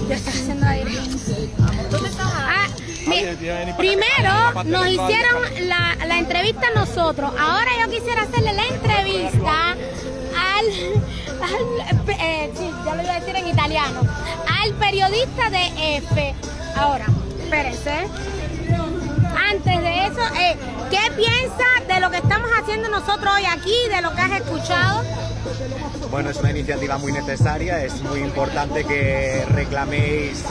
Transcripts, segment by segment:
Ya está haciendo aire. Primero nos hicieron la entrevista a nosotros. Ahora yo quisiera hacerle la entrevista sí, ya lo iba a decir en italiano, al periodista de F. Ahora, espérense. Antes de eso, ¿qué piensas de lo que estamos haciendo nosotros hoy aquí, de lo que has escuchado? Bueno, es una iniciativa muy necesaria, es muy importante que reclaméis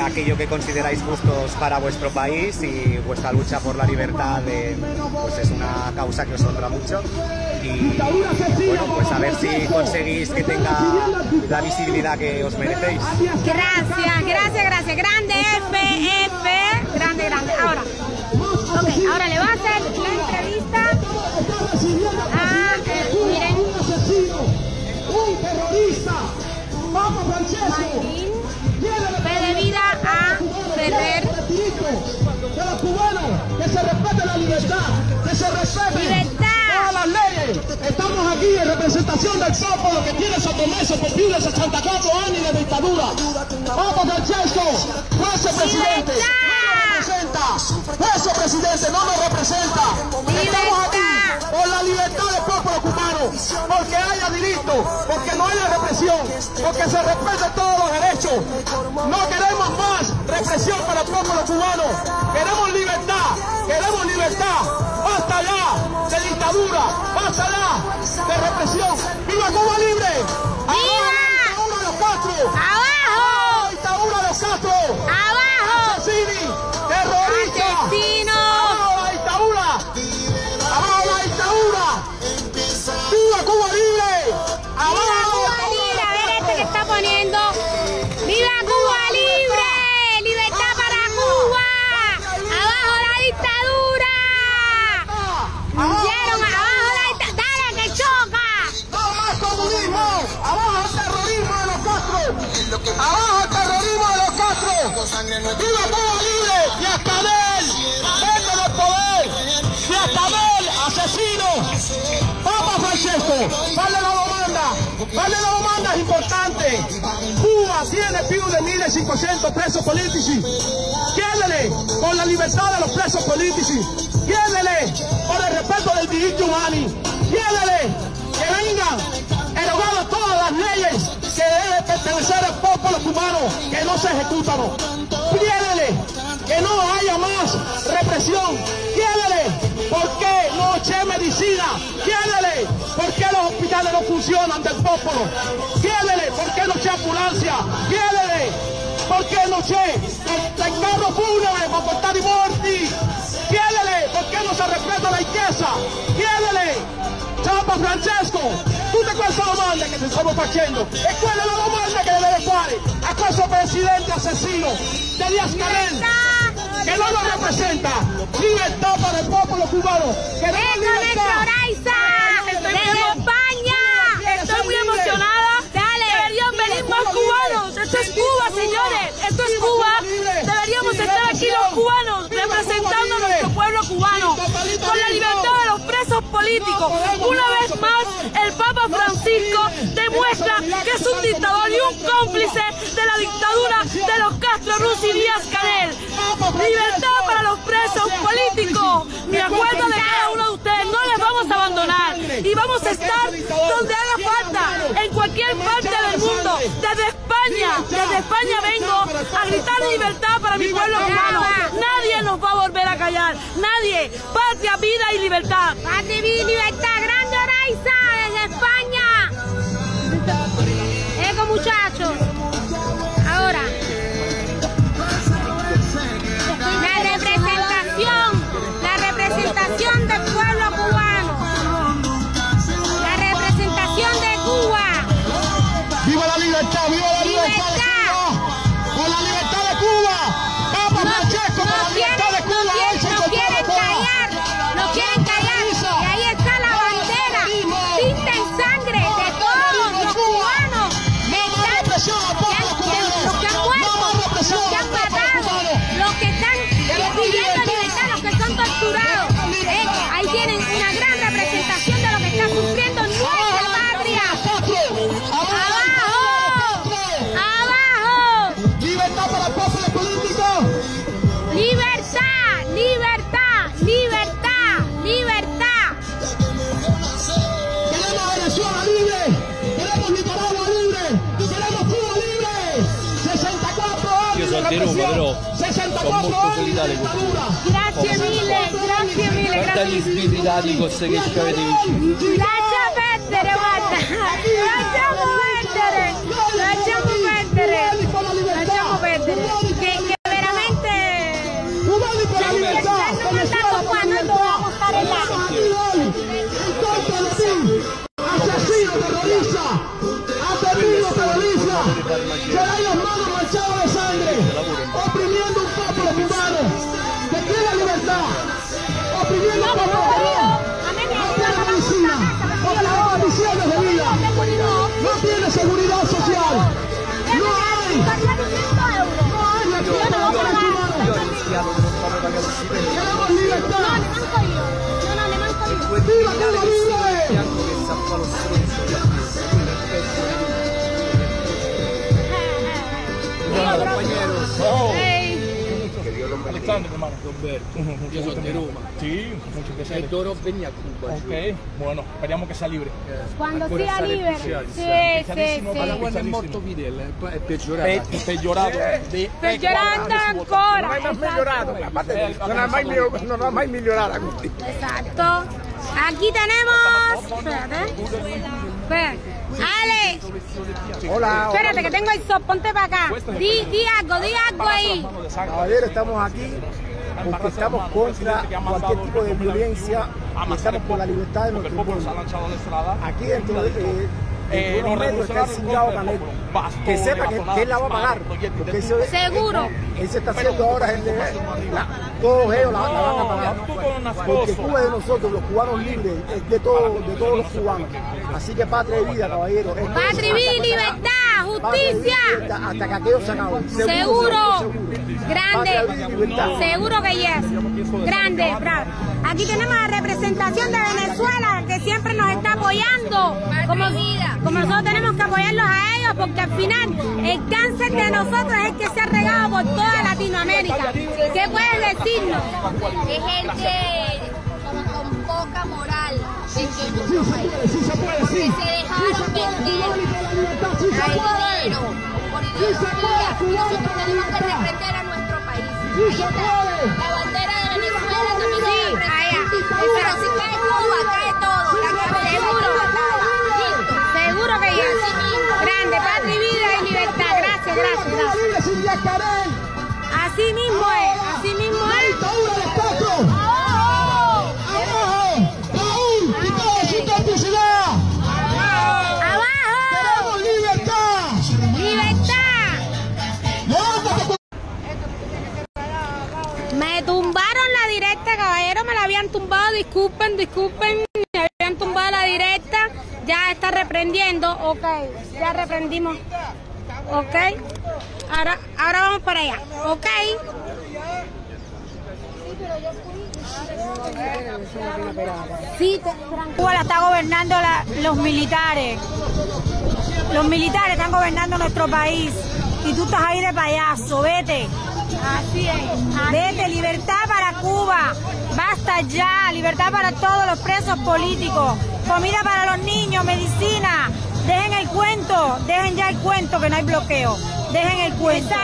aquello que consideráis justos para vuestro país, y vuestra lucha por la libertad pues es una causa que os honra mucho. Y bueno, pues a ver si conseguís que tenga la visibilidad que os merecéis. Gracias, gracias, gracias. Grande F, grande. Ahora, ahora le voy a hacer la entrevista a, miren, un terrorista, Papa Francesco, de vida a Ferrer. De los cubanos, que se respete la libertad, que se respete todas las leyes. Estamos aquí en representación del pueblo que tiene sostenerse por más de 64 años de dictadura. Papa Francesco, juez presidente, no me representa. Juez presidente, no me representa. Estamos aquí por la libertad del pueblo cubano, porque haya delito, porque no haya represión, porque se respeten todos los derechos. No queremos más represión para el pueblo cubano. Queremos libertad, basta ya de dictadura, basta ya de represión. ¡Viva Cuba libre! ¡Viva! ¡Dictadura de los Castro! ¡Abajo! ¡Dictadura de los Castro! ¡Abajo! ¡Asesini! ¡Terrorista! ¡Asesino! ¡Abajo la dictadura! ¡Abajo la dictadura! ¡Viva Cuba libre! ¡Viva Cuba libre! A ver este que está poniendo. ¡Viva Cuba libre! ¡Libertad para Cuba! ¡Abajo la dictadura! ¡Hundieron abajo la dictadura! ¡Dale que choca! ¡No más comunismo! ¡Abajo el terrorismo de los Castro! ¡Abajo el terrorismo de los Castro! ¡Viva Cuba libre! ¡Y hasta él! ¡Vete del poder! ¡Y hasta él! ¡Asesino! ¡Papa Francesco! ¡Dale la demanda! ¡Dale la demanda! ¡Es importante! Cuba tiene più de 1.500 presos políticos. Chiedele por la libertad de los presos políticos. Chiedele por el respeto del derecho humano. Chiedele que vengan erogadas todas las leyes que deben pertenecer al pueblo cubano, que no se ejecutan. Chiedele que no haya más represión. Chiedele por qué no hay medicina. Chiedele por qué los hospitales no funcionan del pueblo. Chiedele por qué no hay ambulancia. Chiedele por qué no hay carro fúnebre para portar i morti. Chiedele por qué no se respeta la riqueza. Chiedele, Papa Francesco, tutte queste domande che ti stiamo facendo, e quella è la domanda che deve fare a questo presidente asesino de Díaz-Canel, que no nos representa. Libertad para el pueblo cubano. ¡Venga, nuestra Raiza! ¡Desde España! Estoy muy emocionada. Deberían venir más cubanos. Esto es Cuba, señores. Esto es Cuba. Deberíamos estar aquí los cubanos representando a nuestro pueblo cubano por la libertad de los presos políticos. Una vez más, el Papa Francisco demuestra que es un dictador y un cómplice de la dictadura de los Castro, Ruz y Díaz-Canel. Libertad para los presos políticos. Me acuerdo de cada uno de ustedes. No les vamos a abandonar y vamos a estar donde haga falta, en cualquier parte del mundo. Desde España vengo a gritar libertad para mi pueblo cubano. Nadie nos va a volver a callar. Nadie. Patria, vida y libertad. Patria, vida y libertad. Grande Raiza desde España. Eco, muchachos. Ahora, la representación del pueblo cubano. La representación de Cuba. ¡Viva la libertad! ¡Viva la libertad de Cuba! ¡Por la libertad de Cuba! ¡Papa Francesco, por la libertad de Cuba! Nos quieren callar. Y ahí de Roma, però sono molto solidale con te. Grazie mille, Guarda gli spiriti d'Aticos che ci avete vicino. Lascia perdere, guarda. Lasciamo perdere. Che veramente... Stanno mandando qua, noi dobbiamo stare là. Asesino terrorista, atrevido terrorista, que hay las manos manchadas de sangre, oprimiendo un pueblo cubano que quiere libertad, oprimiendo un pueblo cubano, no tiene medicina, no tiene condiciones de vida, no tiene seguridad social, no hay queremos libertad. ¡Viva Cuba libre! Alessandro, hermano, Roberto. Yo soy de Roma. Sí, mucho placer. El toro venía a Cuba. Ok, bueno, esperamos que sea libre. Cuando sia libre. Quando è morto Fidel, è peggiorato. Peggiorando ancora. Non è mai migliorato, aparte non ha mai migliorato così. Exacto. Aquí tenemos... Espérate. Ale. Hola. Espérate que tengo el sol, ponte para acá. Di algo ahí. Caballero, estamos aquí porque estamos contra cualquier tipo de violencia y estamos por la libertad de nuestro pueblo. Aquí dentro de unos metros está el cingado Canel. Que sepa que él la va a pagar. Porque Seguro. Él se está haciendo ahora, todos ellos la van a pagar. Porque Cuba es de nosotros, los cubanos libres, es de todos los cubanos. Así que patria y vida, caballero. Patria y vida y libertad, justicia. Hasta que aquello se acabe. Seguro. Grande. Seguro que yes. Grande. Bravo. Aquí tenemos la representación de Venezuela que siempre nos está apoyando. Como nosotros tenemos que apoyarlos a ellos porque al final el cáncer de nosotros es el que se ha regado por toda Latinoamérica. ¿Qué puedes decirnos? Es gente con poca moral dentro de nuestro país. Porque se dejaron vender a dinero por ideología y nosotros tenemos que reprender a nuestro país. Ahí está. La bandera de Venezuela también se representa. Pero si cae Cuba, cae todo. La cabeza Seguro que ya. Grande, patria y vida y libertad. Gracias. Así mismo es. ¡Dictadura de Castro! ¡Abajo! ¡Raúl! ¡Y toda su complicidad! ¡Abajo! ¡Queremos libertad! Me tumbaron la directa, caballero, me la habían tumbado, disculpen, me habían tumbado la directa, ya está reprendiendo, ok, ya reprendimos, ok, ahora vamos para allá, ok. Sí, Cuba la está gobernando los militares. Los militares están gobernando nuestro país. Y tú estás ahí de payaso, vete. Así es. Vete, libertad para Cuba. Basta ya, libertad para todos los presos políticos. Comida para los niños, medicina. Dejen el cuento, dejen ya el cuento que no hay bloqueo. Dejen el cuento.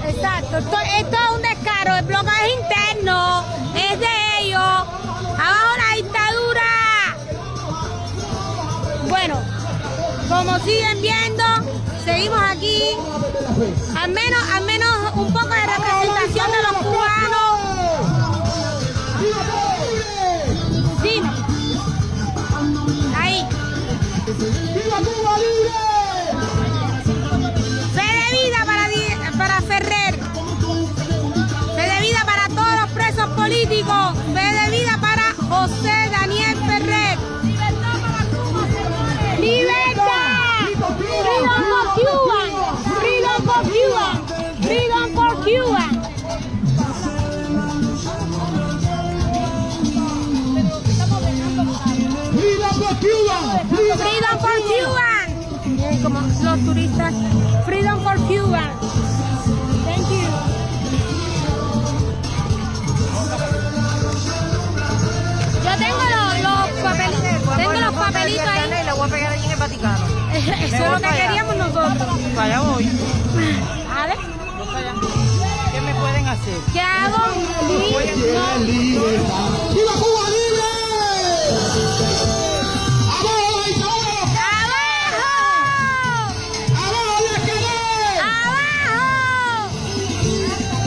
Exacto. Esto es un descaro, el bloqueo es interno, es de ellos. Abajo la dictadura. Bueno, como siguen viendo, seguimos aquí. Al menos un poco de representación de los cubanos. Dime. Ahí. ¡Viva Cuba libre! Fe de vida para Ferrer. Fe de vida para todos los presos políticos. Fe de vida para José Daniel Ferrer. ¡Libertad! ¡Freedom for Cuba! ¡Freedom for Cuba! ¡Freedom for Cuba! ¡Freedom for Cuba! ¡Freedom for Cuba! Como los turistas. ¡Freedom for Cuba! Thank you. Yo tengo los papelitos ahí. Y la voy a pegar allí en el Vaticano. Eso es lo que queríamos nosotros. Para allá voy. A ver. van a hacer? ¿Qué hago? ¡Viva Cuba libre! ¡Abajo la dictadura! ¡Abajo Díaz-Canel! ¡Abajo!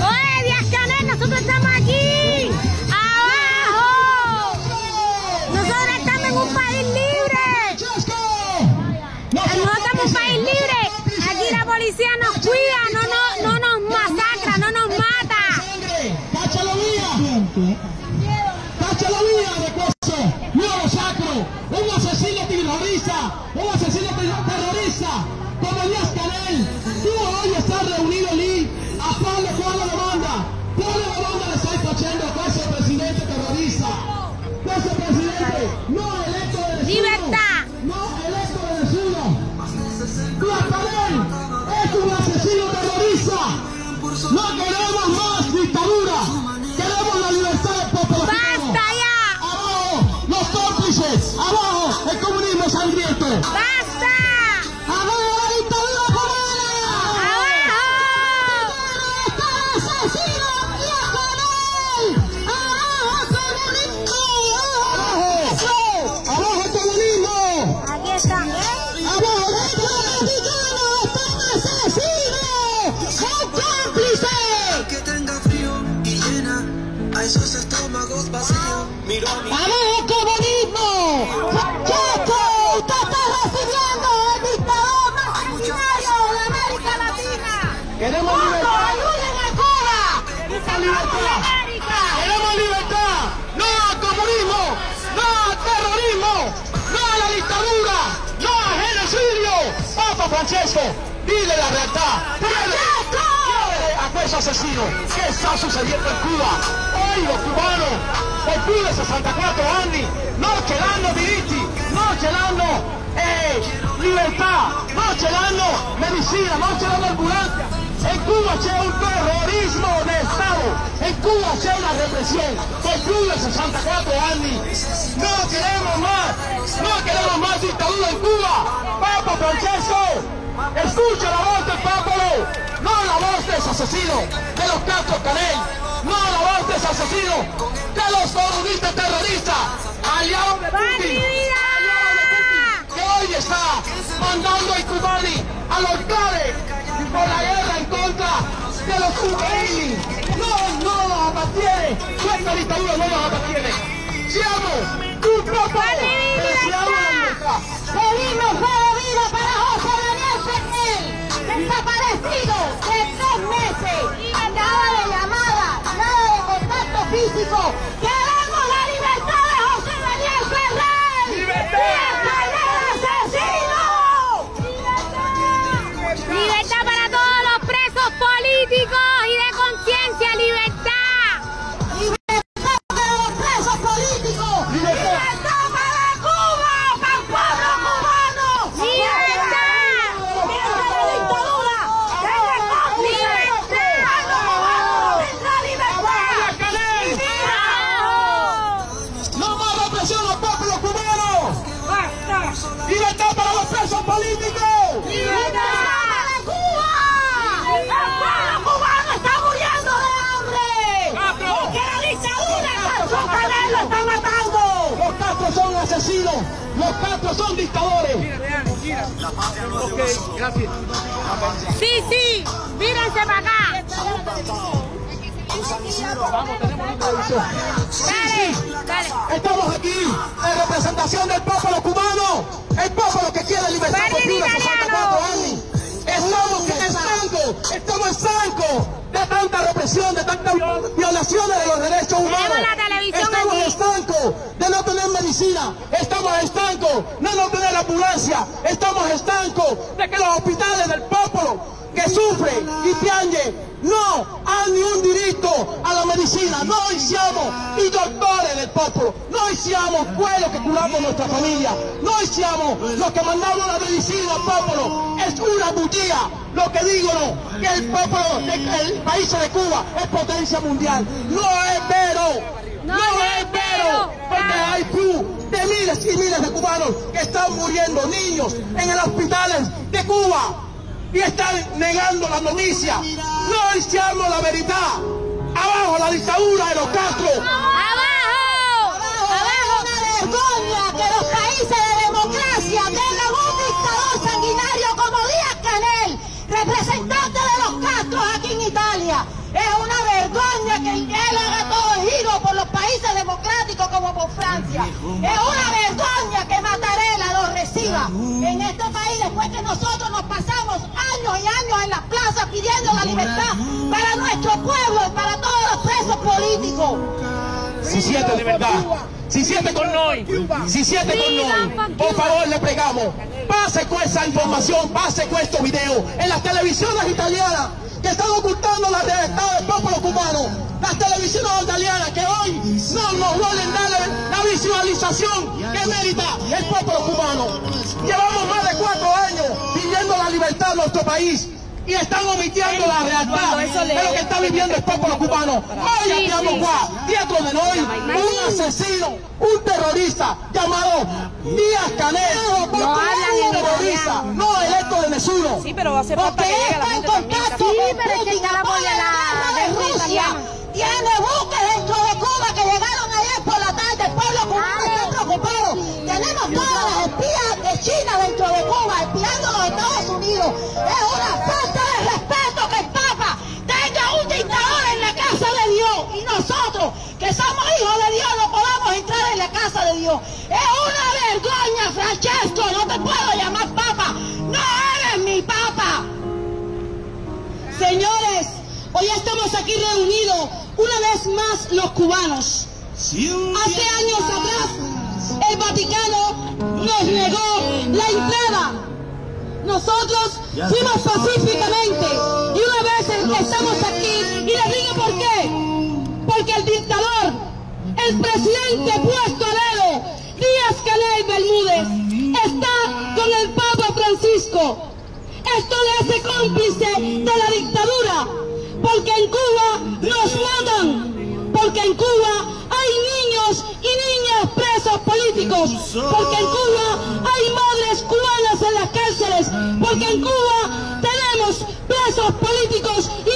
Oye, Díaz-Canel, nosotros estamos aquí. ¡Abajo! Nosotros estamos en un país libre. Nosotros estamos en un país libre. Aquí la policía nos cuida, no nos masacra, no nos mata. ¡Cacha la vía! ¡Cacha la vía de Coso! ¡Nuevo Sacro! ¡Un asesino terrorista! ¡Un asesino terrorista! Como Díaz-Canel. Tú hoy estás reunido allí a Pablo Cuadro de Banda. Pablo de Banda le está facendo a ese presidente terrorista. Ese presidente no electo de ¡Libertad! no electo de vecino. Díaz-Canel es un asesino terrorista. No queremos más dictadura. Queremos la libertad del pueblo. ¡Basta ya! Abajo los cómplices. Abajo el comunismo sangriento. ¡Basta! Abajo la dictadura cubana. ¡Abajo! ¡Asesino Díaz-Canel! ¡Abajo comunismo! ¡Abajo el comunismo! Aquí están, ¿eh? ¡Abajo los mexicanos! ¡Están asesinos! ¡Son cómplices! Que tenga frío y llena a esos estómagos vacíos. Miro a mi ¡Abajo el comunismo! ¡Chacho! ¡Usted está recibiendo el dictador más sanguinario de América Latina! ¡Queremos libertad! ¡Ayuden a Cuba! ¡Esa libertad! ¡Queremos libertad! ¡No al comunismo! ¡No al terrorismo! ¡No a la dictadura! ¡No al genocidio! ¡Papa Francesco! ¡Dile la verdad! ¡Dile a esos asesinos! ¿Qué está sucediendo en Cuba? Hoy los cubanos, el più di 64 anni, non ce l'hanno diritti, non ce l'hanno libertà, non ce l'hanno medicina, non ce l'hanno ambulancia. En Cuba c'è un terrorismo de Estado, en Cuba c'è una represión por più di 64 anni. No queremos más dictadura en Cuba. Papa Francesco, escucha la voz del pueblo, no la voz de esos asesinos, de los Castro-Canel, no la voz de esos asesinos, de los comunistas terroristas, aliados de Putin, que hoy está mandando a cubani a los cares por la guerra en contra de los ucranianos. No nos appartiene, questa dictadura no nos appartiene. Siamo un popolo que deseamos la libertad. Pedimos nueva vida para José Daniel Fernández, desaparecido de 3 meses. Nada de llamada, nada de contacto físico. ¡Queremos la libertad de José Daniel Fernández! ¡Libertad! ¡Asesino! ¡Libertad para todos los presos políticos y de conciencia! ¡Libertad! ¡Libertad para los presos políticos! ¡Libertad para Cuba! ¡Para el pueblo cubano! ¡Libertad! ¡Mientras la dictadura tenga cómplices! ¡El pueblo cubano tendrá libertad! ¡No más represión al pueblo cubano! ¡Libertad para los presos políticos! ¡Libertad para Cuba! ¡El pueblo cubano está muriendo de hambre! ¡Porque la dictadura Castro-Canel lo está matando! ¡Los Castro son asesinos! ¡Los Castro son dictadores! Ok, gracias. Sí, mírense para acá. Dale. Estamos aquí en representación del pueblo cubano, el pueblo que quiere libertad por più di 64 años. Estamos estanco de tanta represión, de tantas violaciones de los derechos humanos. Tenemos la televisión Estamos aquí. estancos de no tener medicina, estamos estancos de no tener ambulancia, estamos estancos de que los hospitales del pueblo che soffre e piange no hanno un diritto alla medicina. Noi siamo i dottori del popolo, noi siamo quello che curiamo la nostra famiglia, noi siamo los que mandamos la medicina al popolo. Es una bugia lo que dicono che il popolo, el país de Cuba es potencia mundial. No es vero, no es vero, porque hay più de miles y miles de cubanos que están muriendo, niños en los hospitales de Cuba. Y están negando la noticia. Noi siamo la verità. Abajo la dictadura de los Castro. Una vergüenza que los países de democracia tengan un dictador sanguinario como Díaz-Canel, representante de los Castros aquí en Italia. Es una vergüenza que él haga todo el giro por los países democráticos como por Francia. Es una vergüenza que Mattarella lo reciba en este país después que nosotros nos pasamos años y años en las plazas pidiendo la libertad para nuestro pueblo y para todos los presos políticos. Si siete de verdad, si siete con noi, si siete con noi, por favor le pregamos, pase con esa información, pase con estos videos en las televisiones italianas que están ocultando la realidad del pueblo cubano, las televisiones italianas que hoy no nos vuelven darle la visualización que merita el pueblo cubano. Llevamos más de 4 años pidiendo la libertad en nuestro país y están omitiendo la realidad de lo que está viviendo el pueblo cubano. Hoy abbiamo qua, dietro de noi, un asesino, un terrorista llamado Díaz-Canel, un terrorista no electo de nessuno. Sí, pero hace falta que llegue la gente también. Sí, pero es que está la bola de Rusia. Tiene buques dentro de Cuba que llegaron ayer por la tarde. El pueblo cubano está preocupado. Tenemos todas las espías de China dentro de Cuba espiando a los Estados Unidos. Es una falta de respeto que el Papa tenga un dictador en la casa de Dios y nosotros, que somos hijos de Dios, no podamos entrar en la casa de Dios. Es una vergüenza, Francesco. No te puedo llamar Papa. No eres mi Papa. Señores, hoy estamos aquí reunidos una vez más los cubanos. Hace años atrás el Vaticano nos negó la entrada. Nosotros fuimos pacíficamente y una vez estamos aquí y les digo por qué. Porque el dictador, el presidente puesto a dedo, Díaz-Canel Bermúdez, está con el Papa Francisco. Esto le hace cómplice de la dictadura, porque en Cuba nos matan, porque en Cuba hay niños y niñas presos políticos, porque en Cuba hay madres cubanas en las cárceles, porque en Cuba tenemos presos políticos y